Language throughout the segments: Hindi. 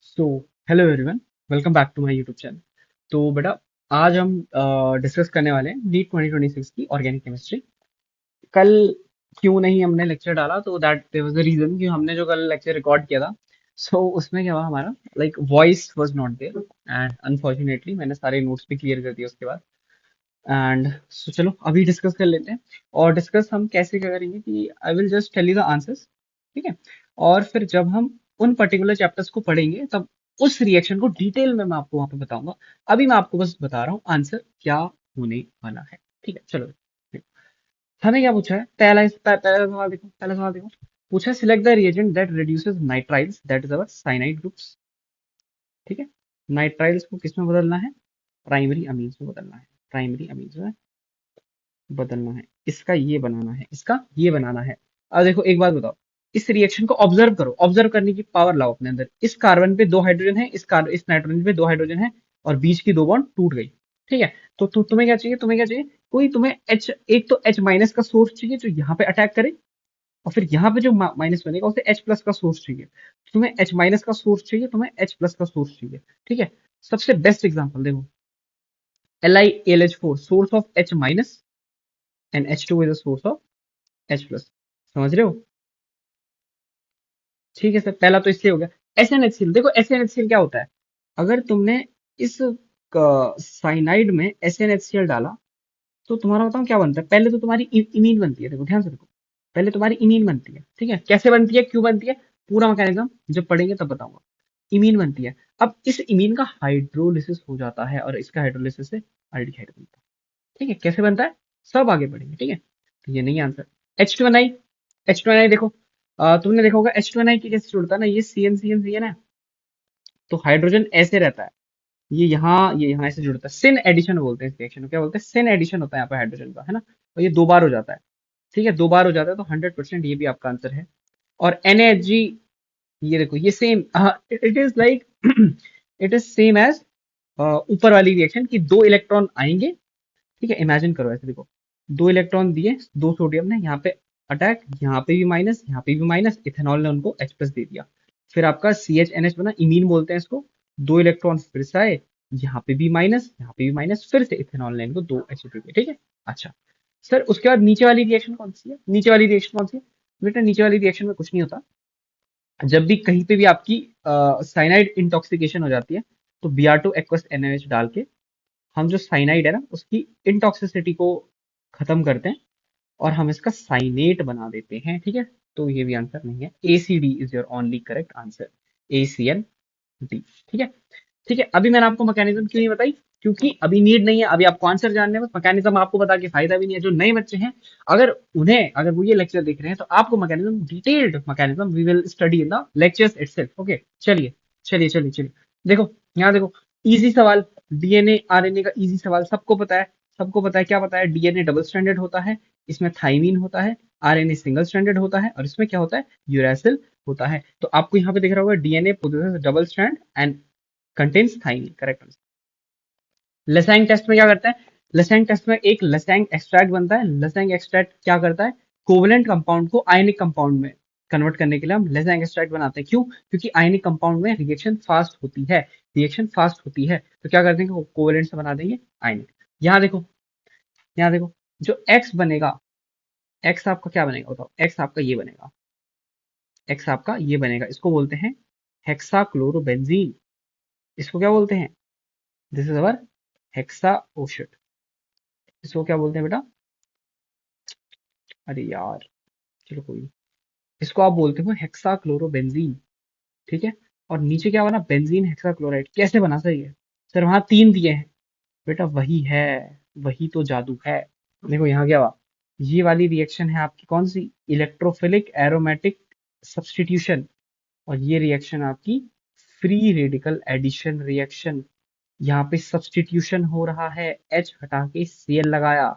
So hello everyone, welcome back to my YouTube channel. तो बेटा, आज हम डिस्कस करने वाले हैं नीट 2026 की ऑर्गेनिक केमिस्ट्री। कल क्यों नहीं हमने लेक्चर डाला, तो that there was the reason कि हमने जो कल लेक्चर रिकॉर्ड किया था, उसमें क्या हुआ, हमारा like voice was not there and unfortunately मैंने सारे नोट्स भी क्लियर कर दिए उसके बाद। एंड चलो अभी डिस्कस कर लेते हैं। और डिस्कस हम कैसे क्या करेंगे कि I will just tell you the answers, ठीक है। और फिर जब हम उन पर्टिकुलर चैप्टर्स को पढ़ेंगे तब उस रिएक्शन को डिटेल में मैं आपको वहां पे बताऊंगा। अभी मैं आपको बस बता रहा हूँ आंसर क्या होने वाला है, ठीक है। चलो हमें क्या पूछा है, पहला सवाल देखो, पहला सवाल देखो। पूछा है select the reagent that reduces nitriles that is our cyanide groups, ठीक है। नाइट्राइल्स को किस में बदलना है? प्राइमरी अमीन्स में बदलना है, प्राइमरी अमीन्स में बदलना है। इसका ये बनाना है, इसका ये बनाना है। अब देखो एक बात बताओ, इस रिएक्शन को ऑब्जर्व करो, ऑब्जर्व करने की पावर लाओ अपने अंदर। इस कार्बन पे दो हाइड्रोजन है, इस नाइट्रोजन पे दो हाइड्रोजन है, और बीच की दो बॉन्ड टूट गई, ठीक है। तो तुम्हें क्या चाहिए, तुम्हें क्या चाहिए? कोई तुम्हें एच, एक तो एच माइनस का सोर्स चाहिए जो यहाँ पे अटैक करे, और फिर यहाँ पे जो माइनस बनेगा उसे एच प्लस का सोर्स चाहिए। तुम्हें एच माइनस का सोर्स चाहिए, तुम्हें एच प्लस का सोर्स चाहिए, ठीक है। सबसे बेस्ट एग्जांपल देखो, LiAlH4 source of H minus and H2 is a source of H plus. समझ रहे हो? ठीक है सर, पहला तो इसलिए हो गया। SnHCl, देखो SnHCl क्या होता है। अगर तुमने इस साइनाइड में SnHCl डाला तो तुम्हारा बताओ क्या बनता है। पहले तो तुम्हारी इमीन बनती है, देखो ध्यान से देखो। पहले तुम्हारी इमीन बनती है, ठीक है। कैसे बनती है, क्यों बनती है, पूरा मैकेनिज्म जब पढ़ेंगे तब बताऊंगा। इमीन बनती है। अब इस इमीन का हाइड्रोलिसिस हो जाता है और इसका हाइड्रोलिसिस से अल्डिहाइड बनता है, ठीक है। कैसे बनता है सब आगे पढ़ेंगे, ठीक है। तो ये नहीं आंसर। H2Ni, H2Ni देखो, तुमने देखा होगा H2Ni की कैसे जुड़ता है ना, ये CN है। तो हाइड्रोजन ऐसे रहता है, ये यहाँ ऐसे जुड़ता है। सिन एडिशन बोलते हैं इस रिएक्शन को, क्या बोलते हैं, सिन एडिशन होता है यहाँ पे हाइड्रोजन का, है ना। और ये दो बार हो जाता है, ठीक है, दो बार हो जाता है, तो 100% ये भी आपका आंसर है। और NaHg, ये देखो ये same, it is like it is same as ऊपर वाली रिएक्शन की दो इलेक्ट्रॉन आएंगे, ठीक है। इमेजिन करो ऐसे, देखो दो इलेक्ट्रॉन दिए, दो सोडियम ने, यहाँ पे अटैक, यहाँ पे भी माइनस, यहाँ पे भी माइनस, इथेनॉल ने उनको H प्लस दे दिया। फिर आपका CHNH बना, इमीन बोलते हैं इसको। दो इलेक्ट्रॉन फिर से आए, यहाँ पे भी माइनस, यहाँ पे भी माइनस, फिर से इथेनॉल ने इनको दो H दे दिया, ठीक है। अच्छा सर, उसके बाद नीचे वाली रिएक्शन कौन सी है, नीचे वाली रिएक्शन कौन सी है? बेटा नीचे वाली रिएक्शन में कुछ नहीं होता। जब भी कहीं पे भी आपकी साइनाइड इंटॉक्सिकेशन हो जाती है, तो Br2 एक्वस NaOH डाल के हम जो साइनाइड है ना उसकी इंटॉक्सिसिटी को खत्म करते हैं, और हम इसका साइनेट बना देते हैं, ठीक है। तो ये भी आंसर नहीं है। ACD is your only correct answer, ACND, ठीक है। ठीक है, अभी मैंने आपको मैकेनिज्म क्यों नहीं बताई, क्योंकि अभी नीड नहीं है, अभी आपको आंसर जानने में, मैकेनिज्म आपको बता के फायदा भी नहीं है। जो नए बच्चे हैं, अगर वो ये लेक्चर देख रहे हैं, तो आपको mechanism, detailed mechanism we will study in the lectures itself, okay. चलिए चलिए चलिए चलिए, देखो यहाँ देखो, इजी सवाल, DNA RNA का इजी सवाल, सबको पता है, सबको पता है, क्या पता है, DNA डबल स्टैंडर्ड होता है, इसमें थाइमीन होता है, RNA सिंगल स्टैंडर्ड होता है, और इसमें क्या होता है, यूरेसिल होता है। तो आपको यहाँ पे दिख रहा होगा DNA possesses double strand and contains thymine, correct answer. Lassaigne test में क्या करता है, लसैंग टेस्ट में एक लसैंग एक्सट्रैक्ट बनता है। लसैंग एक्सट्रैक्ट क्या करता है, कोवलेंट कंपाउंड को आयनिक कंपाउंड में कन्वर्ट करने के लिए हम लसैंग एक्सट्रैक्ट बनाते हैं। क्यों? क्योंकि आयनिक कंपाउंड में रिएक्शन फास्ट होती है, रिएक्शन फास्ट होती है, तो क्या कर देंगे, कोवलेंट से बना देंगे आयनिक। यहाँ देखो, यहाँ देखो, जो एक्स बनेगा, एक्स आपका क्या बनेगा बताओ, एक्स आपका ये बनेगा, एक्स आपका ये बनेगा, इसको बोलते हैं हेक्साक्लोरोबेंजीन। इसको क्या बोलते हैं, दिस इज अवर हेक्सा ओशट। इसको क्या बोलते हैं बेटा, अरे यार, चलो कोई नहीं। इसको आप बोलते हो हेक्सा क्लोरोबेंजीन, ठीक है। और नीचे क्या बना, बेंजीन हेक्सा क्लोराइड। कैसे बना, सही है सर, वहां तीन दिए हैं। बेटा वही है, वही तो जादू है। देखो यहाँ क्या हुआ, ये वाली रिएक्शन है आपकी कौन सी, इलेक्ट्रोफिलिक एरोमेटिक सब्सटीट्यूशन। और ये रिएक्शन आपकी फ्री रेडिकल एडिशन रिएक्शन। यहाँ पे सब्सटीट्यूशन हो रहा है, H हटा के Cl लगाया,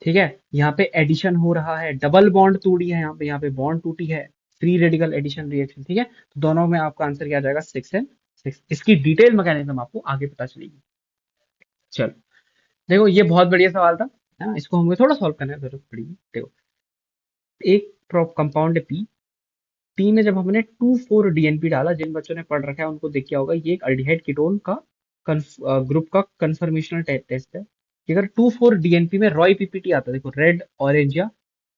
ठीक है। यहाँ पे एडिशन हो रहा है, डबल बॉन्ड तोड़ी है, यहाँ पे बॉन्ड टूटी है, फ्री रेडिकल एडिशन रिएक्शन, ठीक है। तो दोनों में आपका आंसर क्या आ जाएगा, 6 and 6। इसकी डिटेल मैकेनिज्म आपको आगे पता चलेगी। चलो देखो, ये बहुत बढ़िया सवाल था, है ना। इसको हमें थोड़ा सॉल्व करने की जरूरत पड़ेगी। देखो, एक कंपाउंड है P, पी में जब हमने 2,4-DNP डाला, जिन बच्चों ने पढ़ रखा है उनको देख किया होगा, ये एक अल्डिहाइड कीटोन का ग्रुप का कंफर्मेशनल टेस्ट है कि अगर 2,4-DNP में रॉय पीपीटी आता है, देखो रेड ऑरेंज या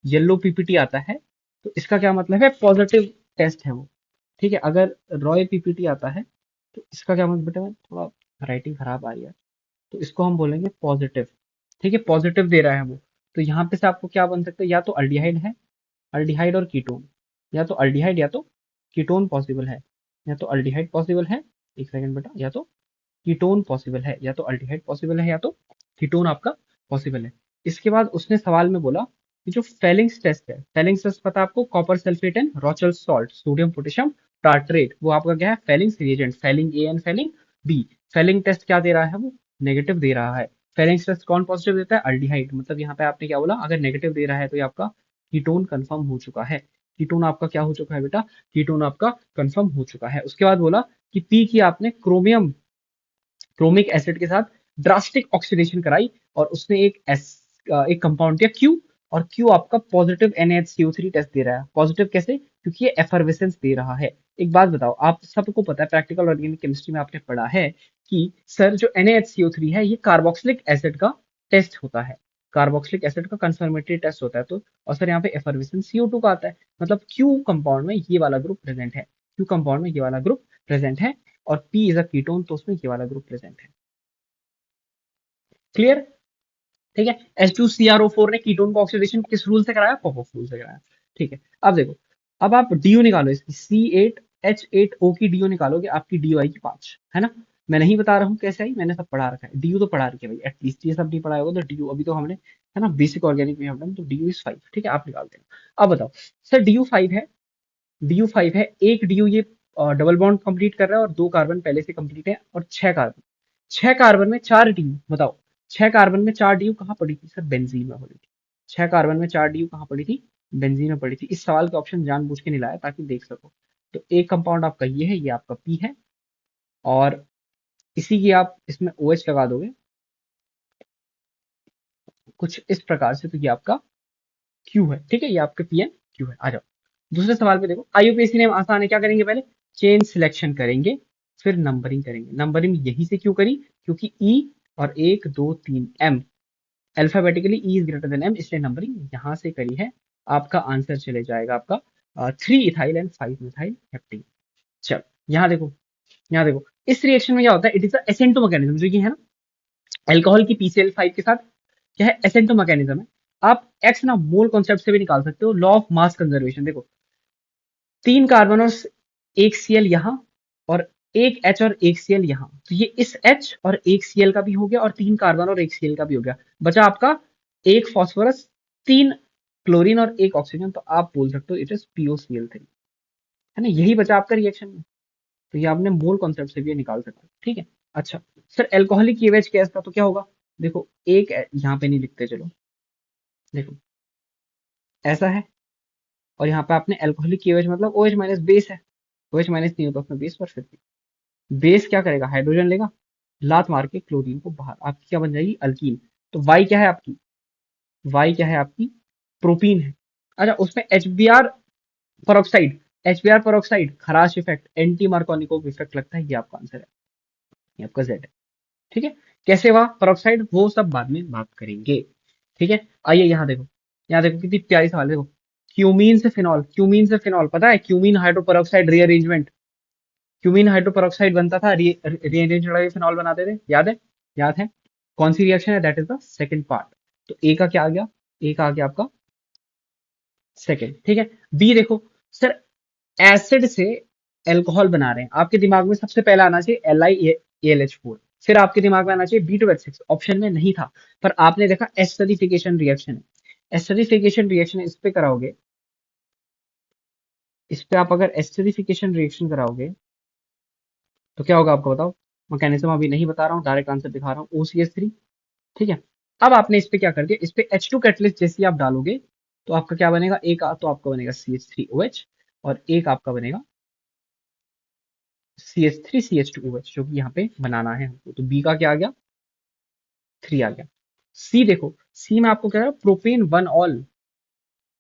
येलो पीपीटी आता है, तो इसका क्या मतलब है, पॉजिटिव टेस्ट है वो। ठीक है, अगर रॉय पीपीटी आता है तो इसका क्या मतलब, बेटा थोड़ा राइटिंग खराब आ रही है, तो इसको हम बोलेंगे पॉजिटिव। ठीक है, पॉजिटिव दे रहा है वो। तो यहाँ पे से आपको क्या बन सकता है, या तो अल्डिहाइड है, अल्डिहाइड और कीटोन, या तो अल्डिहाइड या तो कीटोन पॉसिबल है, या तो अल्डिहाइड पॉसिबल है, एक सेकंड बेटा, या तो कीटोन पॉसिबल है, या तो अल्डिहाइड पॉसिबल है, या तो कीटोन आपका पॉसिबल है। इसके बाद उसने सवाल में बोला कि जो फेलिंग्स टेस्ट है, फेलिंग्स टेस्ट पता है आपको, copper sulphate and Rochelle salt, sodium potassium tartrate, वो आपका क्या है, Fehling's reagent, Fehling A and Fehling B. Fehling test क्या दे रहा है, वो नेगेटिव दे रहा है। फेलिंग्स टेस्ट कौन पॉजिटिव देता है, अल्डिहाइड। मतलब यहाँ पे आपने क्या बोला, अगर नेगेटिव दे रहा है तो ये आपका कीटोन कंफर्म हो चुका है। कीटोन आपका क्या हो चुका है बेटा, कीटोन आपका कंफर्म हो चुका है। उसके बाद बोला कि पी की आपने क्रोमिक एसिड के साथ ड्रास्टिक ऑक्सीडेशन कराई, और उसने एक कंपाउंड दिया क्यू, और क्यू आपका पॉजिटिव NaHCO3 टेस्ट दे रहा है। पॉजिटिव कैसे, क्योंकि ये एफर्वेसेंस दे रहा है। एक बात बताओ, आप सबको पता है, प्रैक्टिकल ऑर्गेनिक केमिस्ट्री में आपने पढ़ा है कि सर जो NaHCO3 है ये कार्बोक्सिलिक एसिड का टेस्ट होता है, कार्बोक्सिलिक एसिड का कंफर्मेटरी टेस्ट होता है। तो और सर यहाँ पे एफर्वेसेंस CO2 का आता है, मतलब क्यू कंपाउंड में ये वाला ग्रुप प्रेजेंट है, क्यू कंपाउंड में ये वाला ग्रुप प्रेजेंट है, और पी इज अ कीटोन, तो उसमें ये वाला ग्रुप प्रेजेंट है। क्लियर। ठीक है, H2CrO4 ने कीटोन का ऑक्सीडेशन किस रूल से कराया, पॉपअप रूल से कराया। ठीक है, अब देखो, अब आप डीओ निकालो इसकी, C8H8O की डीओ निकालोगे, आपकी डीओ आएगी 5, है ना। मैं नहीं बता रहा हूँ कैसे आई, मैंने सब पढ़ा रखा है, डीओ तो पढ़ा रखी है भाई, एटलीस्ट ये सब नहीं पढ़ाया होगा तो डीओ अभी तो हमने, है ना, बेसिक ऑर्गेनिक में हमने, तो डीओ इज 5। ठीक है, आप निकाल देना। अब बताओ सर, डीओ 5 है, डीओ 5 है, एक डीओ ये डबल बॉन्ड कंप्लीट कर रहा है, और 2 कार्बन पहले से कंप्लीट है, और 6 कार्बन, 6 कार्बन में 4 डीयू, बताओ 6 कार्बन में 4 डीयू कहाँ पड़ी थी, सर बेंजीन में पड़ी थी। 6 कार्बन में 4 डीयू कहाँ पड़ी थी, बेंजीन में पड़ी थी। इस सवाल के ऑप्शन जानबूझ के नहीं लाया ताकि देख सको। तो एक कंपाउंड आपका ये है, ये आपका पी है, और इसी की आप इसमें ओ OH लगा दोगे कुछ इस प्रकार से, तो ये आपका क्यू है। ठीक है, ये आपके पी एन क्यू है। आ जाओ दूसरे सवाल पे, देखो आईयूपीएसी ने आसान है, क्या करेंगे, पहले चेन सिलेक्शन करेंगे, फिर नंबरिंग करेंगे। नंबरिंग यही से क्यों करी, क्योंकि ई और 1 2 3 M, alphabetically E is greater than M, इसलिए नंबरिंग यहां से करी है। आपका आंसर चले जाएगा आपका 3 इथाइल एंड 5 मिथाइल हेप्टेन। चलो यहाँ देखो, यहाँ देखो इस रिएक्शन में क्या होता है, इट इज एसेंटो मैकेनिज्म, जो कि है ना एल्कोहल की PCl5 के साथ, क्या है, एसेंटो मैकेनिज्म है। आप एक्स ना मोल कॉन्सेप्ट से भी निकाल सकते हो, लॉ ऑफ मास कंजर्वेशन। देखो 3 कार्बन और एक Cl यहाँ, और एक H और एक Cl यहाँ, तो ये इस H और एक Cl का भी हो गया, और 3 कार्बन और एक Cl का भी हो गया। बचा आपका एक फॉस्फोरस, 3 क्लोरीन और एक ऑक्सीजन, तो आप बोल सकते हो इट इज POCl3, है ना, यही बचा आपका रिएक्शन में। तो ये आपने मोल कॉन्सेप्ट से भी ये निकाल सकते हो। ठीक है, अच्छा सर एल्कोहलिक क्लीवेज गैस का तो क्या होगा, देखो एक यहाँ पे नहीं लिखते, चलो देखो ऐसा है, और यहाँ पे आपने एल्कोहलिक क्लीवेज मतलब OH माइनस बेस है, OH माइनस नहीं होता उसमें बेस, पर फिर बेस क्या करेगा, हाइड्रोजन लेगा, लात मार के क्लोरीन को बाहर, आपकी क्या बन जाएगी, अल्कीन। तो वाई क्या है आपकी, वाई क्या है आपकी, प्रोपीन है। अच्छा उसमें एच बी आर पर ऑक्साइड खराश इफेक्ट, एंटी मार्कोनिकोव इफेक्ट लगता है, ये आपका आंसर है, ये आपका जेड है। ठीक है, कैसे हुआ पर ऑक्साइड, वो सब बाद में बात करेंगे। ठीक है, आइए यहाँ देखो, यहाँ देखो कितनी प्यारी सवाल है, देखो क्यूमीन से फिनॉल, क्यूमीन से फिनॉल पता है, cumene hydroperoxide rearrangement, cumene hydroperoxide बनता था, रीअरेंज फिनॉल बनाते थे, याद है, याद है। कौन सी रिएक्शन है, that is the second part. तो ए का क्या आ गया, ए का आ गया आपका सेकंड। ठीक है, बी देखो सर, एसिड से एल्कोहल बना रहे हैं, आपके दिमाग में सबसे पहला आना चाहिए LiAlH4, फिर आपके दिमाग में आना चाहिए B2H6, ऑप्शन में नहीं था, पर आपने देखा एस्टरिफिकेशन रिएक्शन है, एस्टरिफिकेशन रिएक्शन इस पे कराओगे, इस पे आप अगर एस्टरिफिकेशन रिएक्शन कराओगे तो क्या होगा आपको बताओ, मैकेनिज्म अभी नहीं बता रहा हूँ, डायरेक्ट आंसर दिखा रहा हूँ, OCH3। ठीक है, अब आपने इस पे क्या कर दिया, इस पे H2 कैटलिस्ट जैसे आप डालोगे, तो आपका क्या बनेगा, एक तो आपका बनेगा CH3OH, और एक आपका बनेगा CH3CH2OH, जो कि यहाँ पे बनाना है हमको। तो बी का क्या आ गया, 3 आ गया। सी देखो, सी में आपको क्या है, प्रोपेन 1 ऑल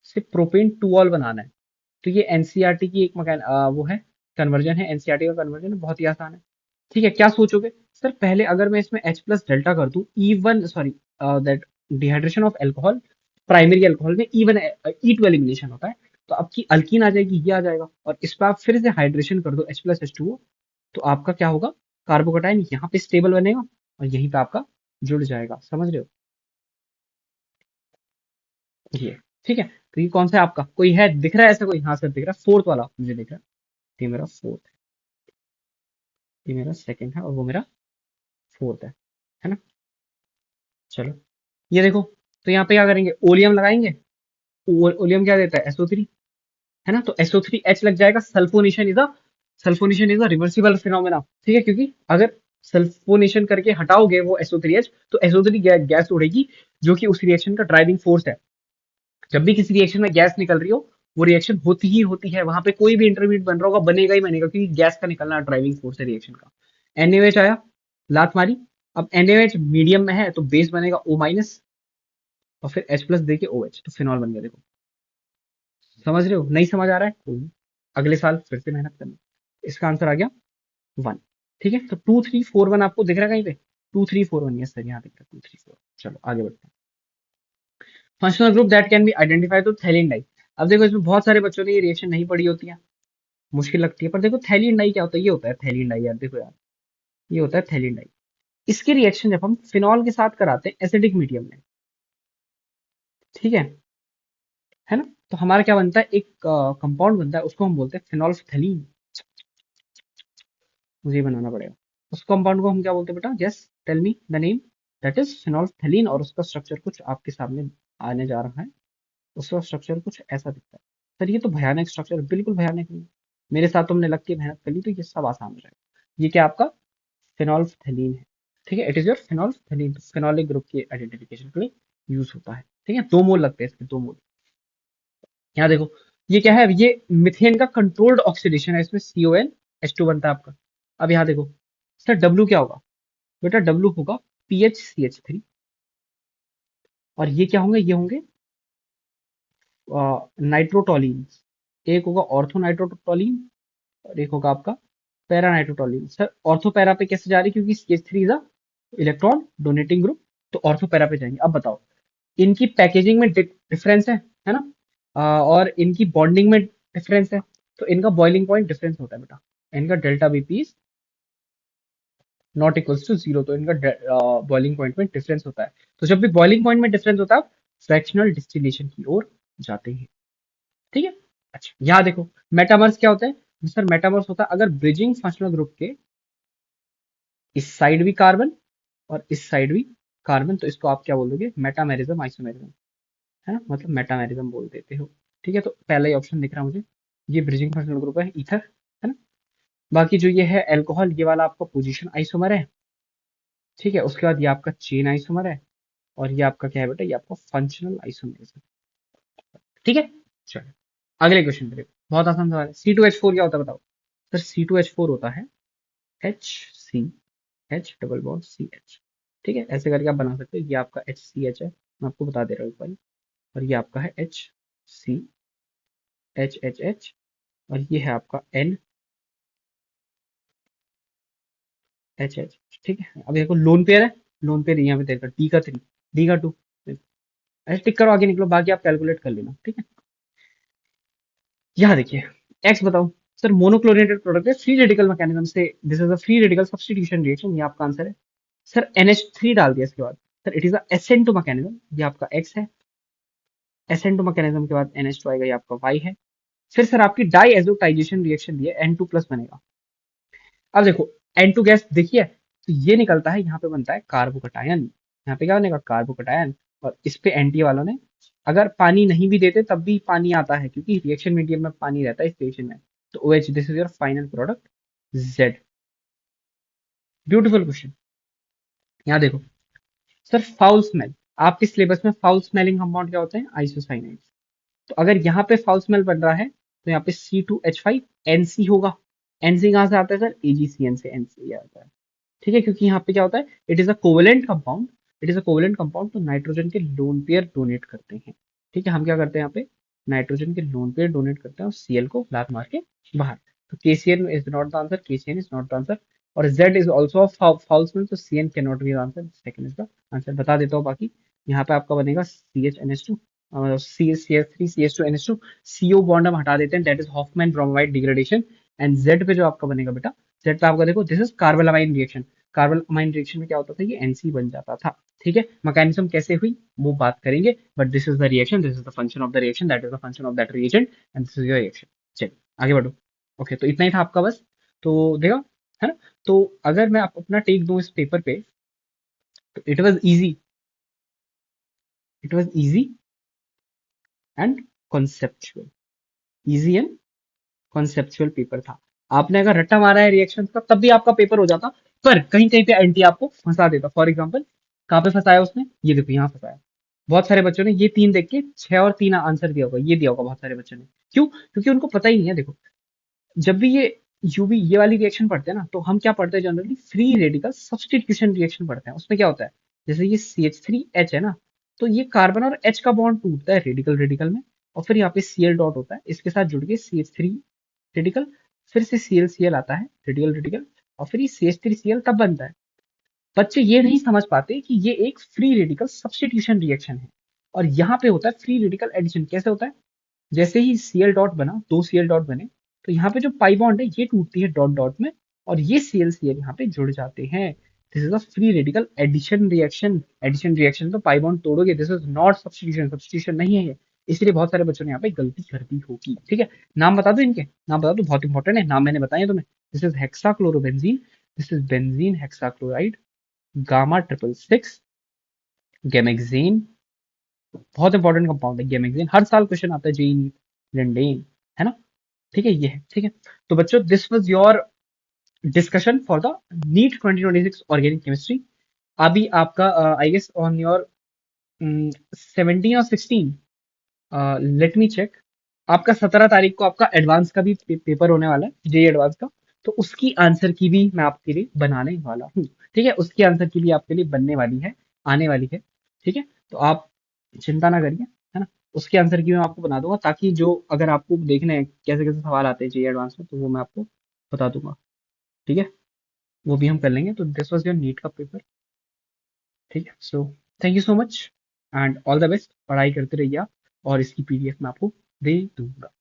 से प्रोपेन 2 ऑल बनाना है, तो ये एनसीईआरटी की एक वो है, कन्वर्जन है, एनसीईआरटी का कन्वर्जन है, बहुत ही आसान है। ठीक है, क्या सोचोगे सर? पहले अगर मैं इसमें H प्लस डेल्टा कर दूं, E1 sorry, that dehydration of alcohol, primary alcohol में E1 E2 एलिमिनेशन होता है, तो आपकी अल्कीन आ जाएगी, ये आ जाएगा, और इस पर आप फिर से हाइड्रेशन कर दो H प्लस H2O, तो आपका क्या होगा? कार्बोकटाइन यहाँ पे स्टेबल बनेगा और यहीं पे आपका जुड़ जाएगा, समझ रहे हो? ये ठीक है। तो ये कौन सा है आपका? कोई है दिख रहा है ऐसा कोई? हाँ सर दिख रहा है, फोर्थ वाला मुझे दिख रहा है। ये मेरा फोर्थ है, ये मेरा सेकंड है, और वो मेरा फोर्थ है ना? चलो ये देखो, तो यहाँ पे क्या करेंगे? ओलियम लगाएंगे। ओलियम क्या देता है? SO3, है ना? तो SO3H लग जाएगा। Sulphonation is a reversible phenomena, ठीक है, क्योंकि अगर सल्फोनेशन करके हटाओगे वो SO3H, तो SO3 गैस उड़ेगी, जो कि उस रिएक्शन का ड्राइविंग फोर्स है। जब भी किसी रिएक्शन में गैस निकल रही हो, वो रिएक्शन होती ही होती है, वहां पे कोई भी इंटरमीडिएट बन रहा होगा, बनेगा ही बनेगा, क्योंकि गैस का निकलना ड्राइविंग फोर्स है रिएक्शन का। NaOH आया, लात मारी। अब NaOH मीडियम में है, तो बेस बनेगा O-, और फिर H प्लस देके OH, तो फिनॉल बन गया। देखो, समझ रहे हो? नहीं समझ आ रहा है कोई नहीं, अगले साल फिर से मेहनत करना। इसका आंसर आ गया 1। ठीक है, तो 2 3 4 1 आपको दिख रहा है कहीं पे? 2 3 4 1, यस सर, यहाँ दिख रहा है 2 3 4। चलो आगे बढ़ते हैं। Functional group that can be identified to phthalein dye. अब देखो, इसमें बहुत सारे बच्चों ने ये रिएक्शन नहीं पढ़ी होती है, मुश्किल लगती है, पर देखो थैलिन डाई क्या होता है? ये होता है थैलिन डाई यार, देखो यार, ये होता है थैलिन डाई। इसके रिएक्शन जब हम फिनॉल के साथ कराते हैं एसिडिक मीडियम में, ठीक है ना? तो हमारा क्या बनता है? एक कंपाउंड बनता है, उसको हम बोलते हैं फिनोल्फथलीन। मुझे ये बनाना पड़ेगा। उस कंपाउंड को हम क्या बोलते हैं बेटा? Yes, tell me the name. That is phenolphthalein, और उसका स्ट्रक्चर कुछ आपके सामने आने जा रहा है। उसका स्ट्रक्चर कुछ ऐसा दिखता है। सर ये तो भयानक स्ट्रक्चर, बिल्कुल भयानक नहीं। मेरे साथ तुमने लग के मेहनत कर ली, तो ये सब आसान हो जाएगा। ये क्या आपका फिनोल्फथलीन है, ठीक है? It is your phenolphthalein. Phenolic group की आइडेंटिफिकेशन के लिए यूज होता है, ठीक है? 2 मोल लगते हैं इसके, 2 मोल। यहाँ देखो, ये क्या है? ये मिथेन का कंट्रोल्ड ऑक्सीडेशन है, इसमें CONH2 बनता है आपका। अब यहाँ देखो सर, W क्या होगा? बेटा W होगा PHCH3, और ये क्या होंगे? ये होंगे नाइट्रोटोलिन। एक होगा ऑर्थो नाइट्रोटोलिन, और एक होगा आपका para nitrotoluene. Sir ortho para पे कैसे जा रही? क्योंकि CH3 is a electron donating group, तो ऑर्थो पैरा पे जाएंगे। अब बताओ, इनकी पैकेजिंग में डिफरेंस है ना? और इनकी बॉन्डिंग में डिफरेंस है, तो इनका बॉइलिंग पॉइंट डिफरेंस होता है बेटा। इनका delta BP is not equals to 0, तो इनका बॉइलिंग पॉइंट में डिफरेंस होता है। तो जब भी बॉइलिंग पॉइंट में डिफरेंस होता है, फ्रैक्शनल डिस्टिलेशन की ओर जाते हैं, ठीक है? अच्छा यहाँ देखो, मेटामर्स क्या होता है? सर मेटामर्स होता है अगर ब्रिजिंग फंक्शनल ग्रुप के इस साइड भी कार्बन और इस साइड भी कार्बन, तो इसको आप क्या बोल दोगे? मेटामेरिज्म, आइसोमेरिज्म, है ना? मतलब मेटामेरिज्म बोल देते हो, ठीक है? तो पहला ही ऑप्शन दिख रहा है मुझे, ये ब्रिजिंग फंक्शनल ग्रुप है, ईथर, है ना? बाकी जो ये है एल्कोहल, ये वाला आपका पोजीशन आइसोमर है, ठीक है? उसके बाद ये आपका चेन आइसोमर है, और ये आपका क्या है बेटा? ये आपका फंक्शनल आइसोमरिज्म, ठीक है? चलो अगले क्वेश्चन पे, बहुत आसान सवाल है। C2H4 क्या होता है बताओ? सर C2H4 होता है HCH डबल बॉन्ड CH, ठीक है? ऐसे करके आप बना सकते हो। ये आपका HCH है, मैं आपको बता दे रहा हूँ एक बार, और ये आपका है HCHHH, और ये है आपका NHH, ठीक है? अब देखो लोन पेयर है, लोन पेयर यहाँ पे देखा, D का 3, D का 2, ऐसे टिक करो, आगे निकलो, बाकी आप कैलकुलेट कर लेना, ठीक है? यहाँ देखिए, एक्स बताओ। सर मोनोक्लोरिनेटेड प्रोडक्ट है, फ्री रेडिकल मैकेनिज्म से, this is a free radical substitution reaction, ये आपका आंसर है। सर NH3 डाल दिया इसके बाद, सर इट इज अ एसेंटो मैकेनिज्म, ये आपका एक्स है। एसेंटो मैकेनिज्म के बाद NH2 आएगा, ये आपका वाई है। फिर सर आपकी डाई एजोटाइजेशन रिएक्शन दी है, N2 प्लस बनेगा। अब देखो N2 गैस देखिए, तो ये निकलता है, यहाँ पे बनता है कार्बोकटायन। यहाँ पे क्या बनेगा? कार्बोकटायन। और इस पे एंटी वालों ने, अगर पानी नहीं भी देते तब भी पानी आता है, क्योंकि रिएक्शन मीडियम में पानी रहता है इस रिएक्शन में। तो OH, this is your final product Z। Beautiful question. यहाँ देखो सर, फाउल स्मेल, आपके सिलेबस में फाउल स्मेलिंग कंपाउंड क्या होते हैं? आइसोसाइनाइड। तो अगर यहाँ पे फाउल स्मेल बन रहा है, तो यहाँ पे C2H5NC होगा। NC कहाँ से आता है सर? AgCN से NC आता है, ठीक है? क्योंकि यहाँ पे क्या होता है? It is a covalent compound, it is a covalent compound, तो नाइट्रोजन के लोन पेयर डोनेट करते हैं, ठीक है? हम क्या करते हैं यहाँ पे? नाइट्रोजन के लोन पे डोनेट करते हैं और सीएल को लात मार के बाहर। तो KCN is not the answer, KCN is not the answer, और Z is also false smell, तो CN can not be the answer, second is the answer. बता देता हूँ बाकी। यहाँ पे आपका बनेगा C H N H two, C H three C H two N H two, CO bond हम हटा देते हैं, that is Hofmann bromide degradation. And Z पे जो आपका बनेगा बेटा, जेड पे आपका देखो, दिस इज कार्बोलामाइन रिएक्शन। कार्बोलामाइन रिएक्शन में क्या होता था, ये एनसी बन जाता था। ठीक है, मैकेनिज्म कैसे हुई वो बात करेंगे, but this is the reaction, this is the function of the reaction, that is the function of that reagent, and this is your reaction. चलिए आगे बढ़ो। ओके, तो इतना ही था आपका बस। तो देखो, है ना। तो अगर मैं अपना टेक दूं इस पेपर पे, तो it was easy and conceptual, easy and conceptual paper था। आपने अगर रट्टा मारा है रिएक्शन का, तब भी आपका पेपर हो जाता, पर कहीं कहीं पे एंटी आपको फंसा देता। फॉर एग्जाम्पल, कहाँ पे फंसाया उसने, ये देखो यहाँ फंसाया। बहुत सारे बच्चों ने ये तीन देख के छह और तीन आंसर दिया होगा, ये दिया होगा बहुत सारे बच्चों ने। क्यों? क्योंकि उनको पता ही नहीं है। देखो, जब भी ये वाली रिएक्शन पढ़ते हैं ना, तो हम क्या पढ़ते हैं generally, free radical substitution reaction पढ़ते हैं। उसमें क्या होता है, जैसे ये CH3H है ना, तो ये कार्बन और H का बॉन्ड टूटता है रेडिकल रेडिकल में, और फिर यहाँ पे Cl डॉट होता है, इसके साथ जुड़ के CH3 रेडिकल, फिर से Cl आता है रेडिकल रेडिकल, और फिर ये CH3Cl तब बनता है। बच्चे ये नहीं समझ पाते कि ये एक फ्री रेडिकल सब्स्टिट्यूशन रिएक्शन है, और यहाँ पे होता है फ्री रेडिकल एडिशन। कैसे होता है, जैसे ही Cl डॉट बना, दो Cl डॉट बने, तो यहाँ पे जो पाई बॉन्ड है ये टूटती है डॉट डॉट में, और ये Cl यहाँ पे जुड़ जाते हैं। This is a free radical addition reaction. Addition reaction तो पाई बॉन्ड तोड़ोगे, this is not substitution, substitution नहीं है ये। इसलिए बहुत सारे बच्चों ने यहाँ पे गलती कर दी होगी। ठीक है, नाम बता दो इनके, नाम बता दो, बहुत इंपॉर्टेंट है, नाम मैंने बताया तुम्हें। This is hexachlorobenzene, this is benzene hexachloride, gamma triple six, gammexane, बहुत इंपॉर्टेंट कंपाउंड है गेमेक्जीन, हर साल क्वेश्चन आता है जेई रेंडेन, है ना। ठीक है, ये है। ठीक है, तो बच्चों, this was your discussion for the NEET 2026 organic chemistry. अभी आपका आई गेस ऑन योर 17 और 16, लेट मी चेक, आपका 17 तारीख को आपका एडवांस का भी पेपर होने वाला है, जेई एडवांस का। तो उसकी आंसर की भी मैं आपके लिए बनाने वाला हूँ। ठीक है, उसकी आंसर की भी आपके लिए बनने वाली है, आने वाली है। ठीक है, तो आप चिंता ना करिए, है ना। उसके आंसर की मैं आपको बना दूंगा, ताकि जो अगर आपको देखने हैं कैसे कैसे सवाल आते हैं जेई एडवांस में, तो वो मैं आपको बता दूंगा। ठीक है, वो भी हम कर लेंगे। तो दिस वॉज योर नीट का पेपर। ठीक है, so thank you so much and all the best. पढ़ाई करते रहिए आप, और इसकी पीडीएफ मैं आपको दे दूंगा।